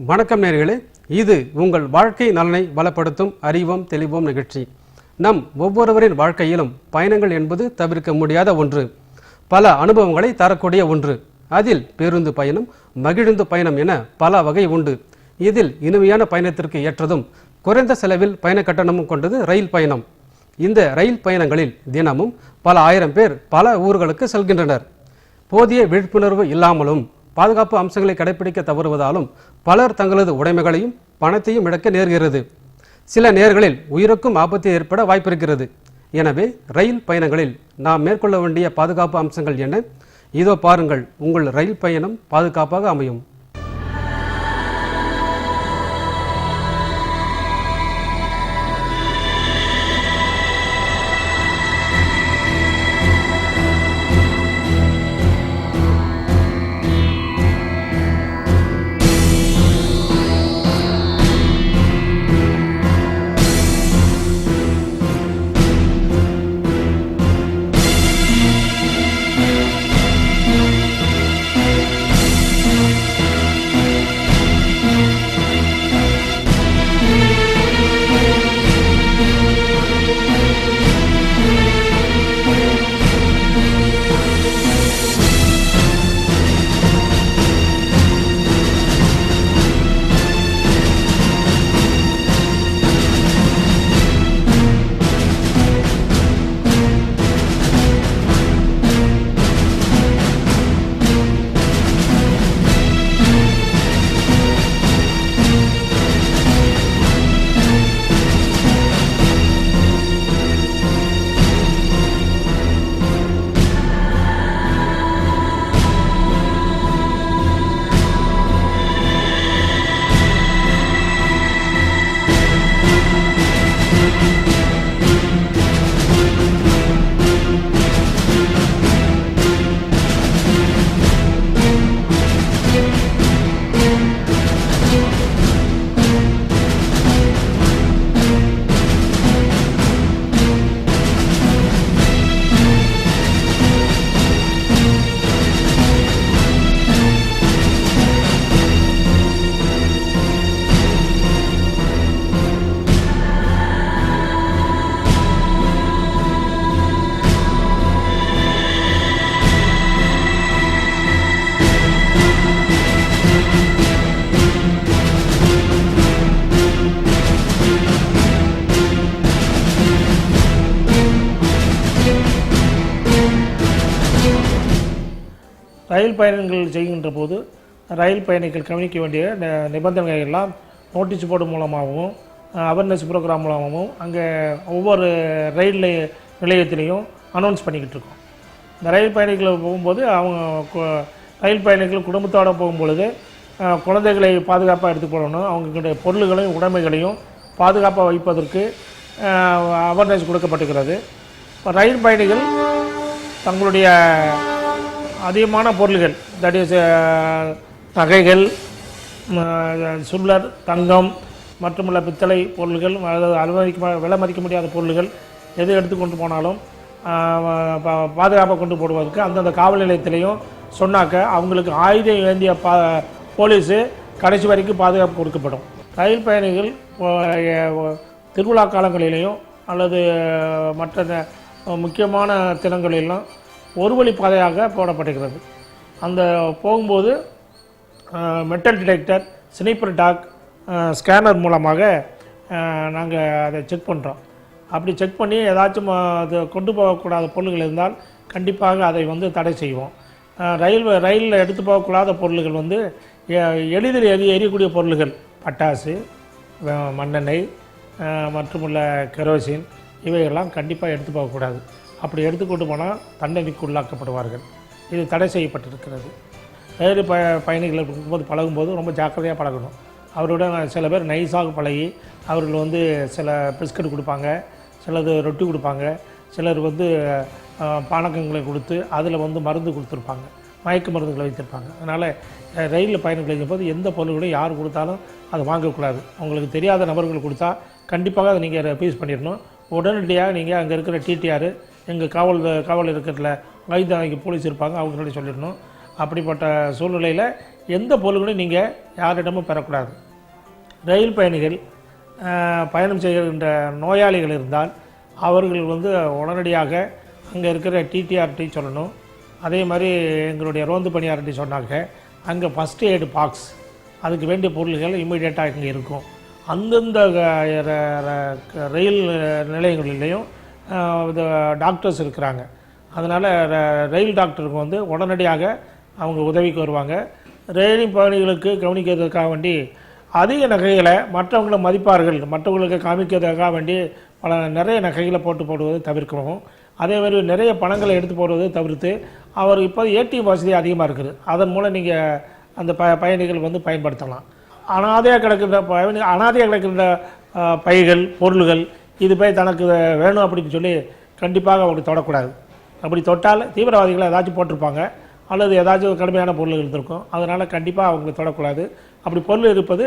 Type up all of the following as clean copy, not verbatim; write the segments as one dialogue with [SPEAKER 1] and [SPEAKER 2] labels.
[SPEAKER 1] வணக்கம் நேயர்களே, இது உங்கள் வாழ்க்கை நலனை பலப்படுத்தும் அறிவோம் தெளிவோம் நிகழ்ச்சி. நம் ஒவ்வொருவரின் வாழ்க்கையிலும் பயணங்கள் என்பது தவிர்க்க முடியாத ஒன்று, பல அனுபவங்களை தரக்கூடிய ஒன்று. அதில் பேருந்து பயணம், மகிழுந்து பயணம் என பல வகை உண்டு. இதில் இனிமையான பயணத்திற்கு ஏற்றதும் குறைந்த செலவில் பயண கட்டணமும் கொண்டது ரயில் பயணம். இந்த ரயில் பயணங்களில் தினமும் பல ஆயிரம் பேர் பல ஊர்களுக்கு செல்கின்றனர். போதிய விழிப்புணர்வு இல்லாமலும் பாதுகாப்பு அம்சங்களை கடைபிடிக்க தவறுவதாலும் பலர் தங்களது உடைமைகளையும் பணத்தையும் இழக்க நேர்கிறது. சில நேர்களில் உயிருக்கும் ஆபத்து ஏற்பட வாய்ப்பிருக்கிறது. எனவே ரயில் பயணங்களில் நாம் மேற்கொள்ள வேண்டிய பாதுகாப்பு அம்சங்கள் என்ன? இதோ பாருங்கள், உங்கள் ரயில் பயணம் பாதுகாப்பாக அமையும்.
[SPEAKER 2] ரயில் பயணங்கள் செய்கின்ற போது ரயில் பயணிகள் கவனிக்க வேண்டிய நிபந்தனைகள் எல்லாம் நோட்டீஸ் போர்டு மூலமாகவும் அவேர்னஸ் ப்ரோக்ராம் மூலமாகவும் அங்கே ஒவ்வொரு ரயில் நிலையத்திலையும் அனௌன்ஸ் பண்ணிக்கிட்டு இருக்கோம். இந்த ரயில் பயணிகள் போகும்போது ரயில் பயணிகள் குடும்பத்தோடு போகும்பொழுது குழந்தைகளை பாதுகாப்பாக எடுத்து போடணும். அவங்களுடைய பொருள்களையும் உடைமைகளையும் பாதுகாப்பாக வைப்பதற்கு அவேர்னஸ் கொடுக்கப்பட்டுகிறது. இப்போ ரயில் பயணிகள் தங்களுடைய அதிகமான பொருள்கள், தட் இஸ் நகைகள், சுள்ளர், தங்கம் மற்றுமுள்ள பித்தளை பொருள்கள், விலை மதிக்க முடியாத பொருள்கள் எது எடுத்துக்கொண்டு போனாலும் பாதுகாப்பாக கொண்டு போடுவதற்கு அந்தந்த காவல் நிலையத்திலையும் சொன்னாக்க அவங்களுக்கு ஆயுதம் ஏந்திய போலீஸு கடைசி வரைக்கும் பாதுகாப்பு கொடுக்கப்படும். ரயில் பயணிகள் திருவிழா காலங்களிலேயும் அல்லது மற்ற முக்கியமான தினங்களிலும் ஒரு வழி பாதையாக போடப்படுகிறது. அந்த போகும்போது மெட்டல் டிடெக்டர், ஸ்னீப்பர் டாக், ஸ்கேனர் மூலமாக நாங்கள் அதை செக் பண்ணுறோம். அப்படி செக் பண்ணி ஏதாச்சும் அது கொண்டு போகக்கூடாத பொருள்கள் இருந்தால் கண்டிப்பாக அதை தடை செய்வோம். ரயிலில் எடுத்து போகக்கூடாத பொருள்கள் எளிதில் எரியக்கூடிய பொருள்கள், பட்டாசு, மண்ணெண்ணெய் மற்றுமுள்ள கெரோசின் இவையெல்லாம் கண்டிப்பாக எடுத்து போகக்கூடாது. அப்படி எடுத்துக்கொண்டு போனால் தண்டனைக்கு உள்ளாக்கப்படுவார்கள். இது தடை செய்யப்பட்டிருக்கிறது. ரயில் பயணிகளை போது பழகும்போது ரொம்ப ஜாக்கிரதையாக பழகணும். அவருடன் சில பேர் நைஸாக பழகி அவர்கள் சில பிஸ்கட் கொடுப்பாங்க, சிலது ரொட்டி கொடுப்பாங்க, சிலர் பானகங்களை கொடுத்து அதில் மருந்து கொடுத்துருப்பாங்க, மயக்க மருந்துகளை வைத்திருப்பாங்க. அதனால் ரயிலில் பயணங்கள் செய்யும்போது எந்த பொருள்களையும் யார் கொடுத்தாலும் அதை வாங்கக்கூடாது. அவங்களுக்கு தெரியாத நபர்கள் கொடுத்தா கண்டிப்பாக அதை நீங்கள் ரிப்பீஸ் பண்ணிடணும். உடனடியாக நீங்கள் அங்கே இருக்கிற டிடிஆர், எங்கள் காவல் இருக்கிறதுல வைத்திய போலீஸ் இருப்பாங்க, அவங்கள்ட்ட சொல்லிடணும். அப்படிப்பட்ட சூழ்நிலையில் எந்த பொருள்களையும் நீங்கள் யாரிடமும் பெறக்கூடாது. ரயில் பயணிகள் பயணம் செய்கின்ற நோயாளிகள் இருந்தால் அவர்கள் உடனடியாக அங்கே இருக்கிற டிடிஆர்டி சொல்லணும். அதே மாதிரி எங்களுடைய ரோந்து பணியார்ட்டி சொன்னாங்க, அங்கே ஃபஸ்ட் எய்டு பாக்ஸ் அதுக்கு வேண்டிய பொருள்கள் இம்மிடியேட்டாக இங்கே இருக்கும். அந்தந்த ரயில் நிலையங்களிலையும் டாக்டர்ஸ் இருக்கிறாங்க. அதனால் ரயில் டாக்டருக்கு உடனடியாக அவங்க உதவிக்கு வருவாங்க. ரயில் பயணிகளுக்கு கவனிக்கிறதுக்காக வேண்டி அதிக நகைகளை மற்றவங்களை மதிப்பார்கள், மற்றவங்களுக்கு காமிக்கிறதுக்காக வேண்டி நிறைய நகைகளை போடுவதை தவிர்க்கணும். அதே மாதிரி நிறைய பணங்களை எடுத்து போடுவதை தவிர்த்து அவர் இப்போ ஏடிஎம் வசதி அதிகமாக இருக்குது, அதன் மூலம் நீங்கள் அந்த பயணிகள் பயன்படுத்தலாம். அனாதையாக கிடக்கின்ற பைகள் பொருள்கள் இது போய் தனக்கு வேணும் அப்படின்னு சொல்லி கண்டிப்பாக அவங்க தொடக்கூடாது. அப்படி தொட்டால் தீவிரவாதிகளை ஏதாச்சும் போட்டிருப்பாங்க அல்லது ஏதாச்சும் கடுமையான பொருள் இருந்திருக்கும். அதனால் கண்டிப்பாக அவங்களை தொடக்கூடாது. அப்படி பொருள் இருப்பது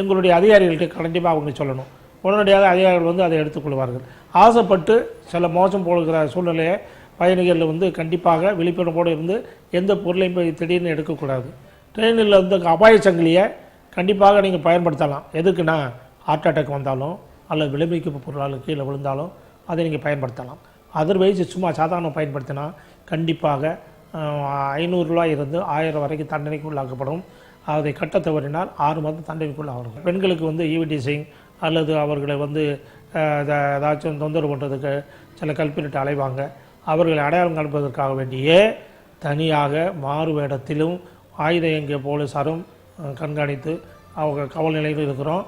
[SPEAKER 2] எங்களுடைய அதிகாரிகளுக்கு கண்டிப்பாக அவங்க சொல்லணும். உடனடியாக அதிகாரிகள் அதை எடுத்துக்கொள்வார்கள். ஆசைப்பட்டு சில மோசம் போடுகிற சூழ்நிலையை பயணிகள் கண்டிப்பாக விழிப்புணர்வோடு இருந்து எந்த பொருளையும் போய் திடீர்னு எடுக்கக்கூடாது. ட்ரெயினில் அபாய சங்கிலியை கண்டிப்பாக நீங்கள் பயன்படுத்தலாம். எதுக்குன்னா ஹார்ட் அட்டாக் வந்தாலும் அல்லது விளைவிக்க பொருளால் கீழே விழுந்தாலும் அதை நீங்கள் பயன்படுத்தலாம். அதர்வைஸ் சும்மா சாதாரண பயன்படுத்தினா கண்டிப்பாக 500 ரூபாய் இருந்து 1000 வரைக்கும் தண்டனைக்கு உள்ளாக்கப்படும். அதை கட்ட தவறினால் 6 மாதம் தண்டனைக்குள்ள ஆகும். பெண்களுக்கு ஈவிடிசிங் அல்லது அவர்களை ஏதாச்சும் தொந்தரவு பண்ணுறதுக்கு சில கல்பினிட்டு அலைவாங்க. அவர்களை அடையாளம் காண்பதற்காக வேண்டியே தனியாக மாறு வேடத்திலும் ஆயுத இயங்கிய போலீஸாரும் கண்காணித்து அவங்க காவல் நிலையில் இருக்கிறோம்.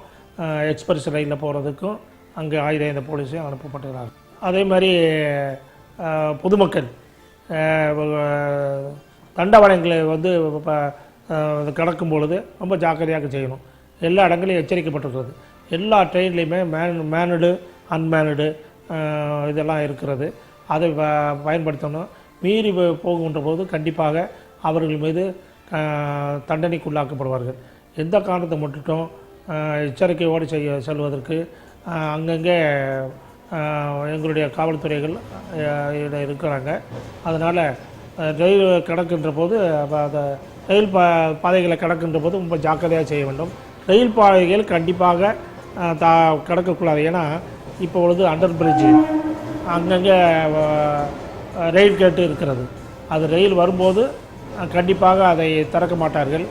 [SPEAKER 2] எக்ஸ்பிரஸ் ரயிலில் போகிறதுக்கும் அங்கே ஆயுத இந்த போலீஸையும் அனுப்பப்பட்டுகிறாங்க. அதே மாதிரி பொதுமக்கள் தண்டவாளங்களை கடக்கும் பொழுது ரொம்ப ஜாக்கிரதையாக செய்யணும். எல்லா இடங்களையும் எச்சரிக்கப்பட்டிருக்கிறது. எல்லா ட்ரெயின்லேயுமே மேனுடு அன்மேனுடு இதெல்லாம் இருக்கிறது. அதை பயன்படுத்தணும். மீறி போகின்ற போது கண்டிப்பாக அவர்கள் மீது தண்டனைக்குள்ளாக்கப்படுவார்கள். எந்த காரணத்தை மட்டும் எச்சரிக்கையோடு செல்வதற்கு அங்கங்கே எங்களுடைய காவல்துறைகள் இருக்கிறாங்க. அதனால் ரயில் கடக்கின்ற போது அந்த ரயில் பாதைகளை கடக்கின்ற போது ரொம்ப ஜாக்கிரதையாக செய்ய வேண்டும். ரயில் பாதைகள் கண்டிப்பாக கடக்கக்கூடாது. ஏன்னா இப்போ அண்டர் பிரிட்ஜு அங்கங்கே ரயில் கேட்டு இருக்கிறது. அது ரயில் வரும்போது கண்டிப்பாக அதை திறக்க மாட்டார்கள்.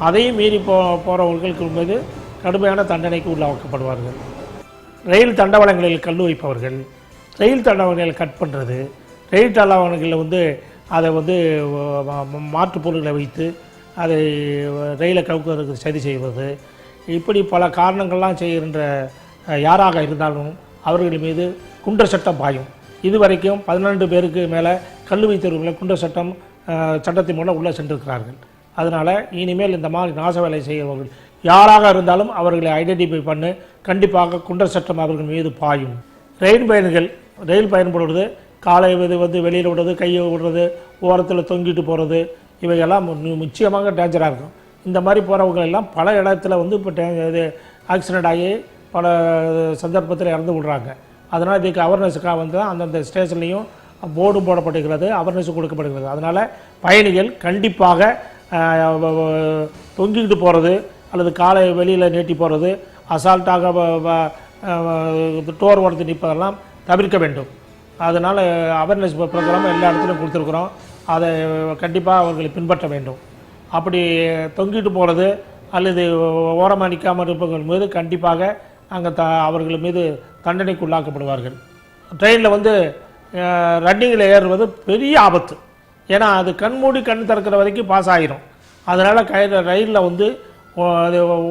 [SPEAKER 2] அதையும் மீறி போகிறவர்களுக்கு மீது கடுமையான தண்டனைக்கு உள்ளாக்கப்படுவார்கள். ரயில் தண்டவாளங்களில் கல் வைப்பவர்கள், ரயில் தண்டவாளங்களை கட் பண்ணுறது, ரயில் தண்டவாளங்களில் அதை மாற்று பொருட்களை வைத்து அதை ரயிலை கவுக்குவதற்கு சரி செய்வது, இப்படி பல காரணங்கள்லாம் செய்கின்ற யாராக இருந்தாலும் அவர்கள் மீது குண்டர் சட்டம் பாயும். இதுவரைக்கும் 12 பேருக்கு மேலே கல் வைத்தவர்களை குண்டர் சட்டத்தின் மூலம் உள்ளே சென்றிருக்கிறார்கள். அதனால் இனிமேல் இந்த மாதிரி நாச வேலை செய்கிறவர்கள் யாராக இருந்தாலும் அவர்களை ஐடென்டிஃபை பண்ணி கண்டிப்பாக குண்டர் சட்டம் அவர்கள் மீது பாயும். ரயில் பயணிகள் ரயில் பயன்படுவது காலை வெளியில் விடுறது, கையை விடுறது, ஓரத்தில் தொங்கிட்டு போகிறது, இவையெல்லாம் நிச்சயமாக டேஞ்சராக இருக்கும். இந்த மாதிரி போகிறவங்க எல்லாம் பல இடத்துல இப்போ இது ஆக்சிடெண்ட் ஆகி பல சந்தர்ப்பத்தில் இறந்து விடுறாங்க. அதனால் இதுக்கு அவேர்னஸுக்காக தான் அந்தந்த ஸ்டேஷன்லேயும் போர்டும் போடப்படுகிறது, அவேர்னஸ் கொடுக்கப்படுகிறது. அதனால் பயணிகள் கண்டிப்பாக தொங்கிக்கிட்டு போகிறது அல்லது காலை வெளியில் நீட்டி போகிறது, அசால்ட்டாக டோர் ஓரத்து நிற்பதெல்லாம் தவிர்க்க வேண்டும். அதனால் அவேர்னஸ் ப்ரோக்ராம் எல்லா இடத்துலையும் கொடுத்துருக்குறோம். அதை கண்டிப்பாக அவர்களை பின்பற்ற வேண்டும். அப்படி தொங்கிட்டு போகிறது அல்லது ஓரமாக நிற்காமல் இருப்பவர்கள் மீது கண்டிப்பாக அங்கே அவர்கள் மீது தண்டனைக்கு உள்ளாக்கப்படுவார்கள். ட்ரெயினில் ரன்னிங்கில் ஏறுவது பெரிய ஆபத்து. ஏன்னா அது கண்மூடி கண் திறக்கிற வரைக்கும் பாஸ் ஆகிரும். அதனால் ரயிலில் அது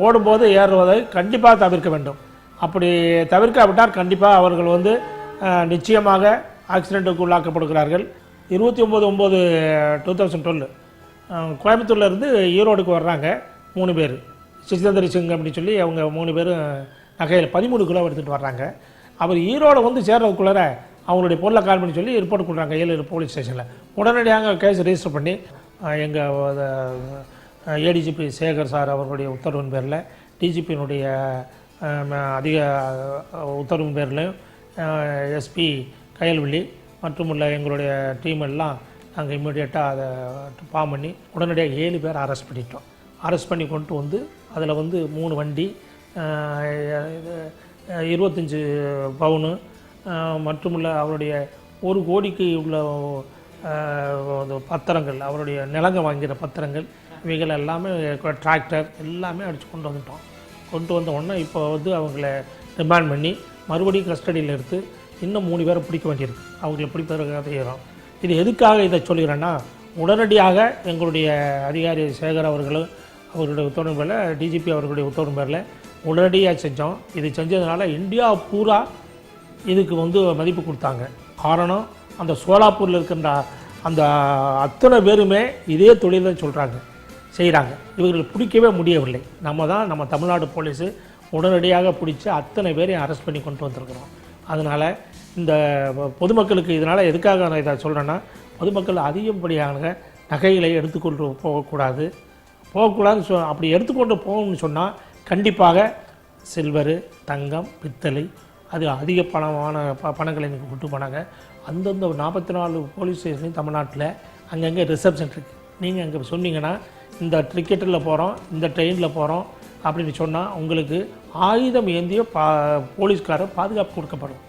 [SPEAKER 2] ஓடும்போது ஏறுவதை கண்டிப்பாக தவிர்க்க வேண்டும். அப்படி தவிர்க்காவிட்டால் கண்டிப்பாக அவர்கள் நிச்சயமாக ஆக்சிடெண்ட்டுக்கு உள்ளாக்கப்படுகிறார்கள். 29/9/2012 கோயம்புத்தூர்லேருந்து ஈரோடுக்கு வர்றாங்க 3 பேர். சிதம்பரி சிங் அப்படின்னு சொல்லி அவங்க 3 பேரும் நகையில் 13 கிலோ எடுத்துகிட்டு வர்றாங்க. அவர் ஈரோடு சேர்றதுக்குள்ளார அவங்களுடைய பொருளை கால் பண்ணி சொல்லி ரிப்போர்ட் கொடுக்குறாங்க 7 போலீஸ் ஸ்டேஷனில். உடனடியாக கேஸ் ரெஜிஸ்டர் பண்ணி எங்கள் ஏடிஜிபி சேகர் சார் அவர்களுடைய உத்தரவின் பேரில், டிஜிபியினுடைய அதிக உத்தரவின் பேர்லையும், எஸ்பி கயல்வெளி மற்றும் உள்ள எங்களுடைய டீம் எல்லாம் நாங்கள் இம்மிடியேட்டாக அதை ஃபார்ம் பண்ணி உடனடியாக 7 பேர் அரெஸ்ட் பண்ணிட்டோம். அரெஸ்ட் பண்ணி கொண்டு வந்து அதில் வந்து 3 வண்டி, 25 பவுனு மட்டுமல்ல அவருடைய 1 கோடிக்கு உள்ள பத்திரங்கள், அவருடைய நிலங்க வாங்கிற பத்திரங்கள், இவைகள் எல்லாமே டிராக்டர் எல்லாமே அடித்து கொண்டு வந்துட்டோம். கொண்டு வந்த உடனே இப்போ வந்து அவங்கள ரிமாண்ட் பண்ணி மறுபடியும் கஸ்டடியில் எடுத்து இன்னும் 3 பேரை பிடிக்க வேண்டியிருக்கு. அவங்கள பிடிப்பதற்காக செய்கிறோம். இது எதுக்காக இதை சொல்கிறேன்னா, உடனடியாக எங்களுடைய அதிகாரி சேகர் அவர்களும் அவர்களுடைய உத்தரவு பேரில், டிஜிபி அவர்களுடைய உத்தரவு பேரில் உடனடியாக செஞ்சோம். இது செஞ்சதுனால இந்தியா பூரா இதுக்கு வந்து மதிப்பு கொடுத்தாங்க. காரணம், அந்த சோலாப்பூரில் இருக்கின்ற அந்த அத்தனை பேருமே இதே தொழில் தான் சொல்கிறாங்க, செய்கிறாங்க. இவர்கள் பிடிக்கவே முடியவில்லை. நம்ம தமிழ்நாடு போலீஸு உடனடியாக பிடிச்சி அத்தனை பேரையும் அரெஸ்ட் பண்ணி கொண்டு வந்திருக்கிறோம். அதனால் இந்த பொதுமக்களுக்கு இதனால் எதுக்காக நான் இதை சொல்கிறேன்னா, பொதுமக்கள் அதிகப்படியான நகைகளை எடுத்துக்கொண்டு போகக்கூடாதுன்னு அப்படி எடுத்துக்கொண்டு போகணும்னு சொன்னால் கண்டிப்பாக சில்வரு, தங்கம், பித்தளை, அது அதிக பணங்களை நீங்கள் கொண்டு போனாங்க. அந்தந்த 44 போலீஸ் ஸ்டேஷன்லையும் தமிழ்நாட்டில் அங்கங்கே ரிசப்ஷன் இருக்குது. நீங்கள் அங்கே சொன்னீங்கன்னா, இந்த டிக்கெட்டில் போகிறோம், இந்த ட்ரெயினில் போகிறோம் அப்படின்னு சொன்னால் உங்களுக்கு ஆயுதம் ஏந்திய போலீஸ்காரர் பாதுகாப்பு கொடுக்கப்படும்.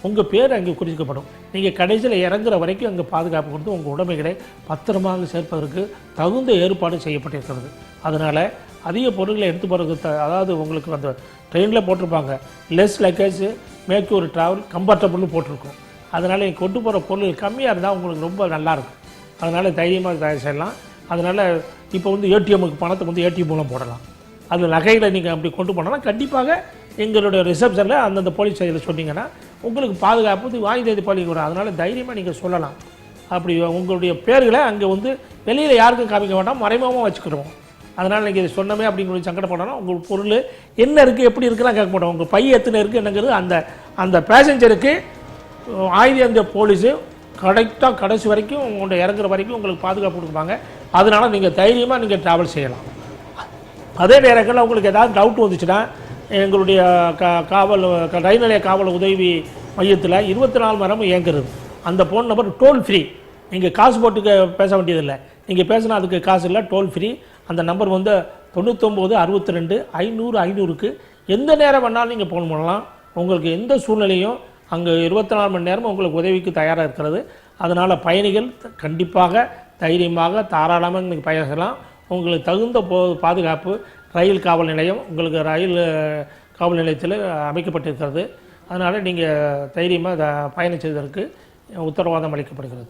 [SPEAKER 2] உங்கள் பேர் அங்கே குறிக்கப்படும். நீங்கள் கடைசியில் இறங்குற வரைக்கும் அங்கே பாதுகாப்பு கொடுத்து உங்கள் உடைமைகளை பத்திரமாக சேர்ப்பதற்கு தகுந்த ஏற்பாடு செய்யப்பட்டிருக்கிறது. அதனால் அதிக பொருட்களை எடுத்து போகிறதுக்கு அதாவது உங்களுக்கு அந்த ட்ரெயினில் போட்டிருப்பாங்க, less luggage make your travel கம்ஃபர்டபுள்னு போட்டிருக்கும். அதனால் நீங்கள் கொண்டு போகிற பொருள் கம்மியாக இருந்தால் உங்களுக்கு ரொம்ப நல்லாயிருக்கும். அதனால் தைரியமாக தயார் செய்யலாம். அதனால் இப்போ வந்து ஏடிஎம்முக்கு பணத்தை வந்து ஏடிஎம் மூலம் போடலாம். அது நகைகளை நீங்கள் அப்படி கொண்டு போனோன்னா கண்டிப்பாக எங்களுடைய ரிசப்ஷனில் அந்தந்த போலீஸ் ஸ்டேஷனில் சொன்னீங்கன்னா உங்களுக்கு பாதுகாப்பு வாங்கி பள்ளிக்கூடம். அதனால் தைரியமாக நீங்கள் சொல்லலாம். அப்படி உங்களுடைய பேர்களை அங்கே வந்து வெளியில் யாருக்கும் காமிக்க வேண்டாம், மறைமுகமாக வச்சுக்கிறோம். அதனால் நீங்கள் இது சொன்னமே அப்படிங்கிற சங்கடப்படணும். உங்கள் பொருள் என்ன இருக்குது, எப்படி இருக்குலாம் கேட்க மாட்டோம். உங்கள் பை எத்தனை இருக்குது என்னங்கிறது அந்த பேசஞ்சருக்கு ஆயுத போலீஸு கரெக்டாக கடைசி வரைக்கும் உங்களோட இறங்குற வரைக்கும் உங்களுக்கு பாதுகாப்பு கொடுப்பாங்க. அதனால் நீங்கள் தைரியமாக நீங்கள் ட்ராவல் செய்யலாம். அதே நேரங்களில் உங்களுக்கு ஏதாவது டவுட் வந்துச்சுன்னா எங்களுடைய காவல் ரயில் நிலைய காவல் உதவி மையத்தில் 24 மணி நேரமும் இயங்குறது. அந்த ஃபோன் நம்பர் டோல் ஃப்ரீ. நீங்கள் காசு போட்டு பேச வேண்டியதில்லை. நீங்கள் பேசினா அதுக்கு காசு இல்லை, டோல் ஃப்ரீ. அந்த நம்பர் வந்து 99 62 500 500க்கு எந்த நேரம் வேணாலும் நீங்கள் ஃபோன் பண்ணலாம். உங்களுக்கு எந்த சூழ்நிலையும் அங்கே 24 மணி நேரமும் உங்களுக்கு உதவிக்கு தயாராக இருக்கிறது. அதனால் பயணிகள் கண்டிப்பாக தைரியமாக தாராளமாக நீங்கள் பயணிக்கலாம். உங்களுக்கு தகுந்த பாதுகாப்பு ரயில் காவல் நிலையம் உங்களுக்கு ரயில் காவல் நிலையத்தில் அமைக்கப்பட்டிருக்கிறது. அதனால் நீங்கள் தைரியமாக பயணம் செய்வதற்கு உத்தரவாதம் அளிக்கப்படுகிறது.